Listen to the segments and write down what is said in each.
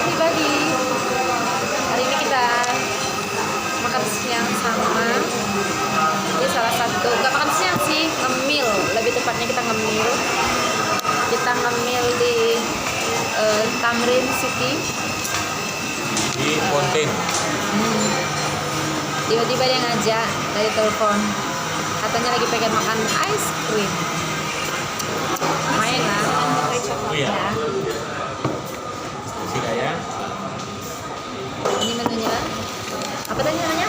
pribadi. Hari ini kita makan siang sama. Ini salah satu, nggak makan siang sih, ngemil. Lebih tepatnya kita ngemil. Kita ngemil di Tamrin City. Di Ponten. Tiba-tiba dia ngajak dari telepon. Katanya lagi pengen makan ice cream. Main lah. Oh iya. Sini ya. Ini menunya. Apa tadi namanya?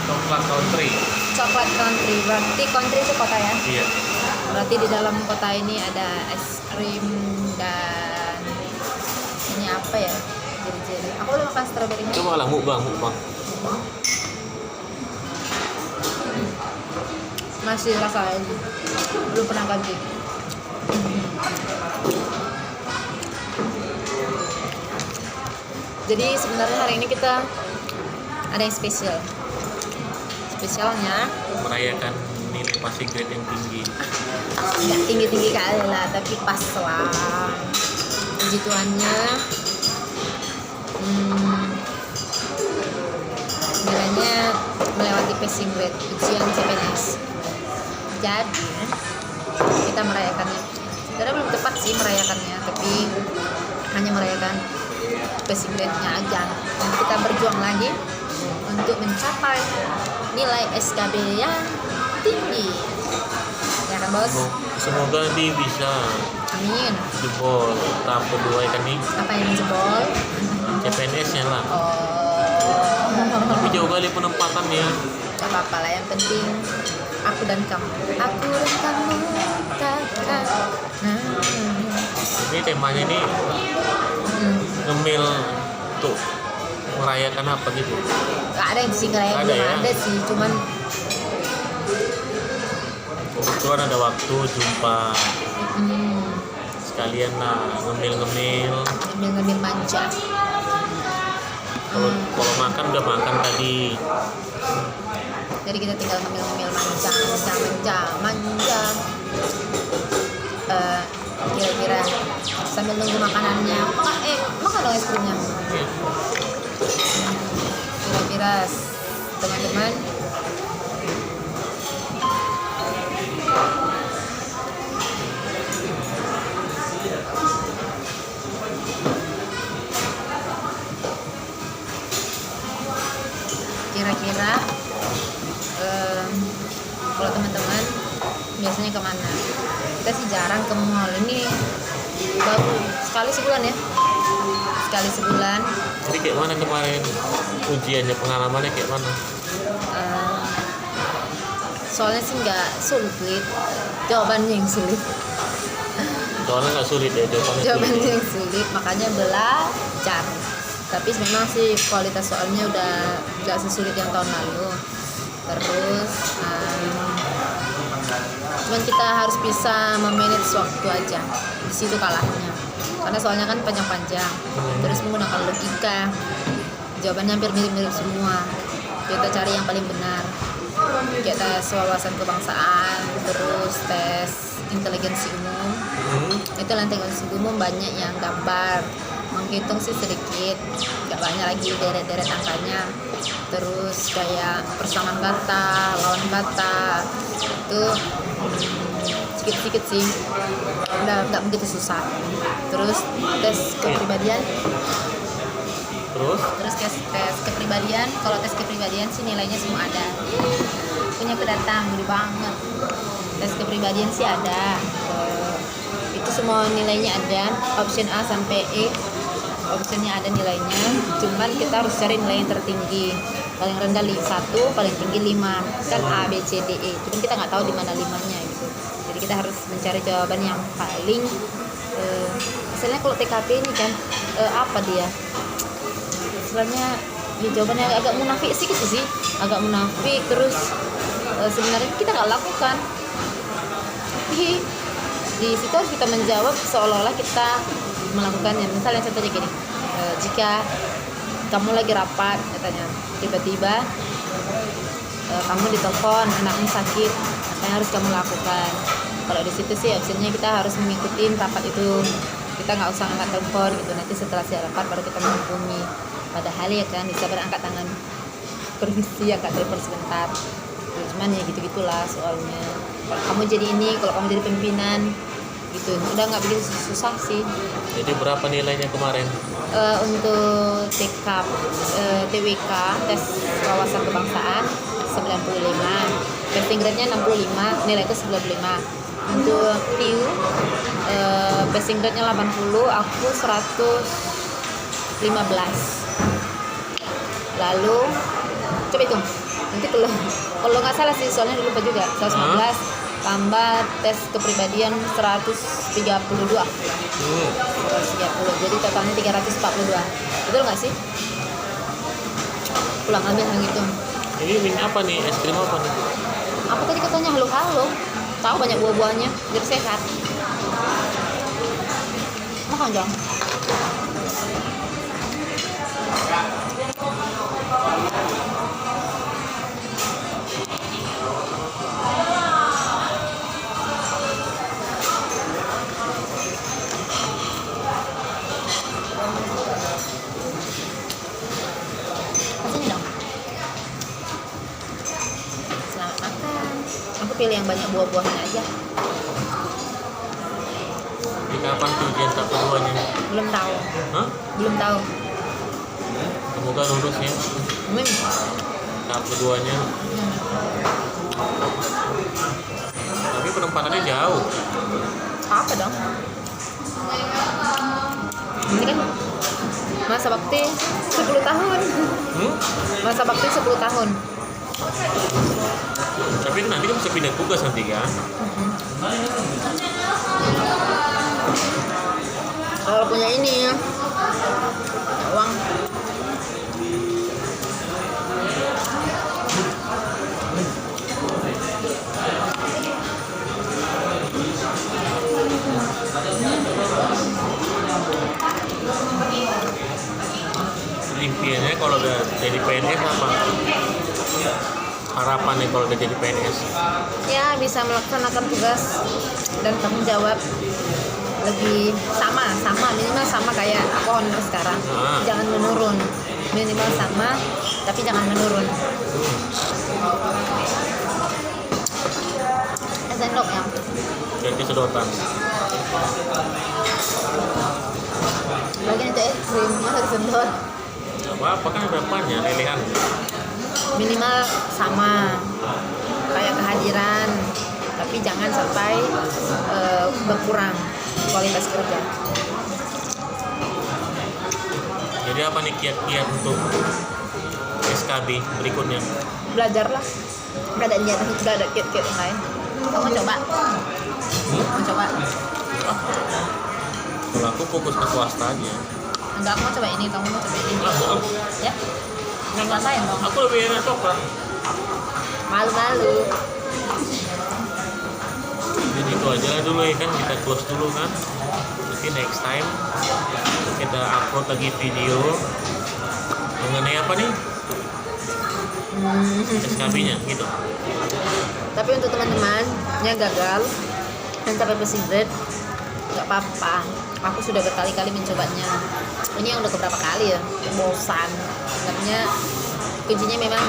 Coklat country. Coklat country. Berarti country itu kota ya? Iya. Berarti di dalam kota ini ada es krim dan ini apa ya? Jeli-jeli. Aku udah makan stroberinya. Coba lah mukbang. Masih rasa ini. Belum pernah ganti. Jadi sebenarnya hari ini kita ada yang spesial. Spesialnya Merayakan nilai passing grade yang tinggi. nggak tinggi-tinggi kali lah, tapi pas lah. Puji Tuhannya, nilainya melewati passing grade ujian CPNS. Jadi kita merayakannya. Sebenarnya belum tepat sih merayakannya, tapi hanya merayakan passing grade-nya aja. Dan kita berjuang lagi untuk mencapai nilai SKB yang tinggi. Ya kan bos? Semoga nanti bisa Amin. jebol tahap kedua kan nih. Apa yang jebol? CPNS-nya lah. Oh, Tapi jauh kali penempatannya. gak apa-apa lah. Yang penting aku dan kamu. Aku dan kamu takkan. Ini temanya ini ngemil tuh merayakan apa gitu. Gak ada yang sih ngerayain, Ada belum ya? ada sih. Cuman Kebetulan ada waktu jumpa sekalian lah ngemil-ngemil. ngambil manja. Kalau makan udah makan tadi. Jadi kita tinggal ngambil manja. Kira-kira sambil nunggu makanannya. Makan dong es krimnya. Kira-kira teman-teman kalau teman-teman biasanya kemana? Kita sih jarang ke mall. Ini baru sekali sebulan ya, sekali sebulan. Jadi kayak mana kemarin ujiannya, pengalamannya kayak mana? Soalnya sih nggak sulit, jawabannya yang sulit. Soalnya nggak sulit ya jawabannya. Jawabannya sulit. yang sulit, makanya belajar. Tapi memang sih kualitas soalnya udah nggak sesulit yang tahun lalu. Terus cuman kita harus bisa memanage waktu aja, di situ kalahnya. Karena soalnya kan panjang-panjang, terus menggunakan logika, jawabannya hampir mirip-mirip semua. Kita cari yang paling benar. Kayak tes wawasan kebangsaan, terus tes inteligensi umum. Itu inteligensi umum banyak yang gambar, menghitung sih sedikit, nggak banyak lagi deret-deret angkanya. Terus kayak persamaan kata, lawan kata, itu sedikit-sedikit sih, udah nggak begitu susah. Terus tes kepribadian, Terus tes kepribadian. Kalau tes kepribadian sih nilainya semua ada. Punya pendatang gede banget. Tes kepribadian sih ada. Itu semua nilainya ada. Option A sampai E. Optionnya ada nilainya. Cuman kita harus cari nilai yang tertinggi. Paling rendah 1, paling tinggi 5. Kan A, B, C, D, E. Cuman kita nggak tahu di mana 5-nya gitu. Jadi kita harus mencari jawaban yang paling. Misalnya kalau TKP ini kan apa dia? Sebenarnya ya jawabannya agak munafik sih gitu sih, agak munafik. Terus sebenarnya kita nggak lakukan, tapi di situ harus kita menjawab seolah-olah kita melakukannya. Misalnya contohnya gini, jika kamu lagi rapat katanya, tiba-tiba kamu ditelepon anakmu sakit, apa yang harus kamu lakukan? Kalau di situ sih opsinya kita harus mengikuti rapat itu. kita nggak usah angkat telepon gitu, nanti setelah sarapan baru kita menghubungi. Padahal ya kan bisa berangkat tangan, permisi angkat telepon sebentar. Cuman ya gitu-gitulah soalnya. Kalau kamu jadi ini, kalau kamu jadi pimpinan gitu, udah nggak begitu susah sih. Jadi berapa nilainya kemarin? Untuk TWK tes wawasan kebangsaan 95, passing grade-nya 65, nilai itu 95. Untuk TIU passing grade-nya 80, aku 115. Lalu coba hitung nanti kalau nggak salah sih, soalnya lupa juga. 115 tambah tes kepribadian 132. 130, jadi totalnya 342. Betul nggak sih? Pulang ambil yang itu. Ini apa nih? Es krim apa nih? Apa tadi katanya halo-halo? Tahu banyak buah-buahnya, biar sehat. Makan dong. Kasih dong. Selamat makan. Aku pilih yang banyak buah-buahnya aja. Di kapan tuh ujian tahap keduanya? Belum tahu. Hah? Belum tahu. Semoga lulus ya. Tahap keduanya. Tapi penempatannya jauh. Apa dong? Ini kan masa bakti 10 tahun. Masa bakti 10 tahun. Tapi nanti kan bisa pindah tugas nanti kan? Kalau punya ini ya, uang. Impiannya kalau udah jadi PNS apa? Harapannya kalau udah jadi PNS? Ya bisa melaksanakan tugas dan tanggung jawab lebih sama minimal sama kayak aku honor sekarang. Jangan menurun, minimal sama tapi jangan menurun. Sendok ya. Jadi sedotan. Bagian itu es krim masa disedot. Gak apa-apa kan ada apanya, lelehan. Minimal sama kayak kehadiran, tapi jangan sampai berkurang kualitas kerja. Jadi apa nih kiat-kiat untuk SKB berikutnya? Belajarlah, nggak ada kiat-kiat yang lain. Kamu coba? Mau coba? Kalau aku fokus ke swasta aja. Enggak, aku mau coba ini, kamu mau coba ini. Ya? Nggak ngerasain dong. Aku lebih enak coklat. Malu-malu. Jadi itu aja lah dulu ya kan, kita close dulu kan. Nanti next time kita upload lagi video mengenai apa nih? SKB-nya gitu. Tapi untuk teman-teman yang gagal dan sampai pesidet, nggak apa-apa. Aku sudah berkali-kali mencobanya. Ini yang udah beberapa kali ya, bosan. Sebenarnya kuncinya memang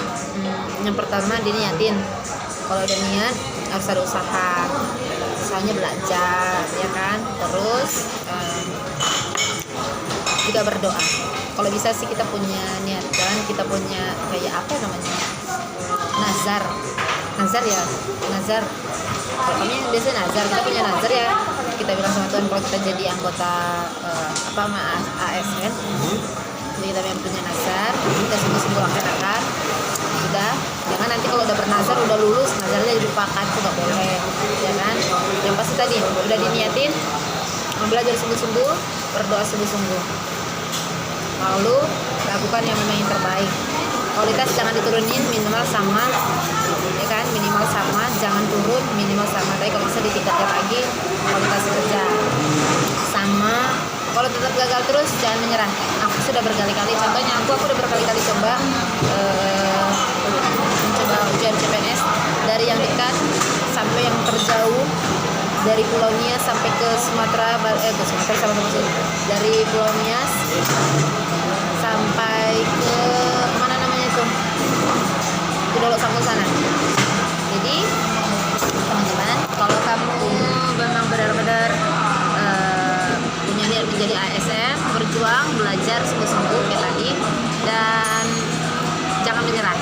yang pertama diniatin. Kalau udah niat harus ada usaha. Usahanya belajar, ya kan. Terus juga berdoa. Kalau bisa sih kita punya niatan, kita punya kayak apa namanya, nazar ya, nazar. Kalau kami biasanya nazar, kita punya nazar ya. Kita bilang sama Tuhan kalau kita jadi anggota ASN, jadi kita yang punya nazar, kita sungguh-sungguh laksanakan. Sudah, jangan nanti kalau udah bernazar, udah lulus, nazarnya dilupakan, itu nggak boleh, ya kan? Yang pasti tadi udah diniatin, belajar sungguh-sungguh, berdoa sungguh-sungguh. Lalu lakukan yang memang yang terbaik. Kualitas jangan diturunin, minimal sama, ya kan? Minimal sama, jangan turun, minimal sama. Tapi kalau bisa ditingkatkan lagi kualitas kerja sama. Kalau tetap gagal terus jangan menyerah. Aku sudah berkali-kali, contohnya aku udah berkali-kali coba mencoba ujian CPNS dari yang dekat sampai yang terjauh, dari Pulau Nia sampai ke Sumatera, ke Sumatera sama dari Pulau Nias sampai ke mana namanya itu, ke Dolok Sampul sana. Jadi teman-teman, kalau kamu memang benar-benar punya niat menjadi ASN, berjuang, belajar sungguh-sungguh kayak tadi, dan jangan menyerah.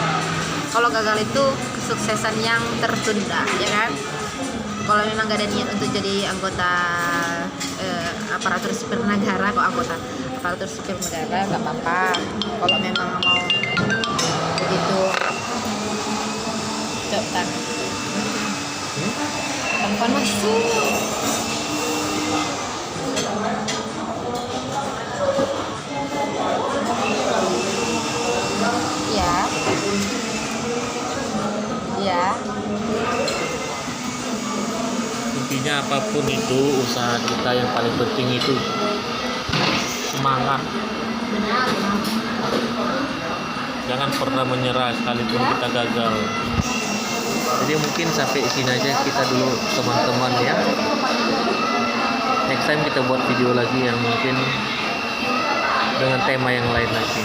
Kalau gagal itu kesuksesan yang tertunda, ya kan? Kalau memang gak ada niat untuk jadi anggota aparatur sipil negara, kok anggota aparatur sipil negara nggak apa-apa. Kalau memang mau begitu, coba telepon masuk. Ya, ya. Intinya apapun itu, usaha kita yang paling penting itu semangat. Jangan pernah menyerah sekalipun kita gagal. Jadi mungkin sampai sini aja kita dulu teman-teman ya. Next time kita buat video lagi yang mungkin dengan tema yang lain lagi.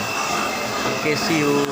Oke, see you.